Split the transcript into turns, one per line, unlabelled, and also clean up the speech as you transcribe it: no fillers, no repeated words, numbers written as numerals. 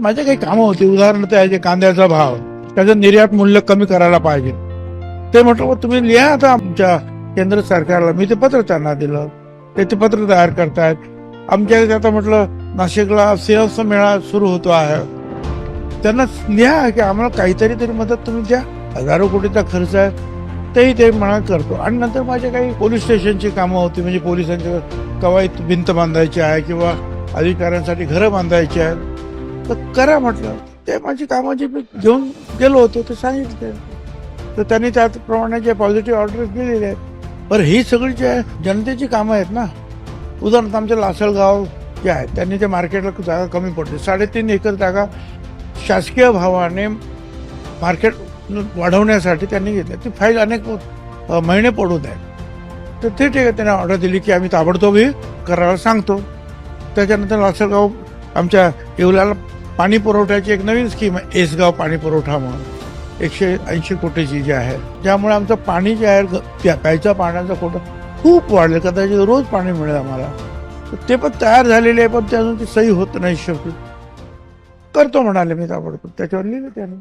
माझे काही कामं होती. उदाहरणार्थ याचे कांद्याचा भाव, त्याचं निर्यात मूल्य कमी करायला पाहिजे. ते म्हटलं मग तुम्ही लिहा आता आमच्या केंद्र सरकारला. मी ते पत्र त्यांना दिलं, ते पत्र तयार करतायत. आमच्या आता म्हटलं नाशिकला सिंहस्थ मेळा सुरू होतो आहे, त्यांना लिहा की आम्हाला काहीतरी तरी मदत तुम्ही द्या. हजारो कोटीचा खर्च आहे, तेही ते म्हणा करतो. आणि नंतर माझे काही पोलीस स्टेशनची कामं होती, म्हणजे पोलिसांच्या कवायत भिंत बांधायची आहे किंवा अधिकाऱ्यांसाठी घरं बांधायची आहेत, तर करा म्हटलं. ते माझी कामं जी मी घेऊन गेलो होतो ते सांगितले, तर त्यांनी त्याप्रमाणे जे पॉझिटिव्ह ऑर्डर्स दिलेले आहेत. पण ही सगळी जी आहे जनतेची कामं आहेत ना. उदाहरणार्थ आमचं लासलगाव जे आहे, त्यांनी ते मार्केटला जागा कमी पडते, 3.5 एकर जागा शासकीय भावाने मार्केट वाढवण्यासाठी त्यांनी घेतली. ती फाईल अनेक महिने पडून आहे. तर ते ठीक आहे, त्यांनी ऑर्डर दिली की आम्ही ताबडतोब हे करायला सांगतो. त्याच्यानंतर लासलगाव आमच्या येवल्याला पाणी पुरवठ्याची एक नवीन स्कीम आहे, एसगाव पाणी पुरवठा म्हणून, 180 कोटीची जी आहे, ज्यामुळे आमचं पाणी जे आहे प्यायच्या पाण्याचा कोटा खूप वाढलं. कदाचित रोज पाणी मिळेल आम्हाला. ते पण तयार झालेले आहे, पण ते अजून ती सही होत नाही. शेवटी करतो म्हणाले मी ताबडतोब, त्याच्यावर लिहिलं त्याने.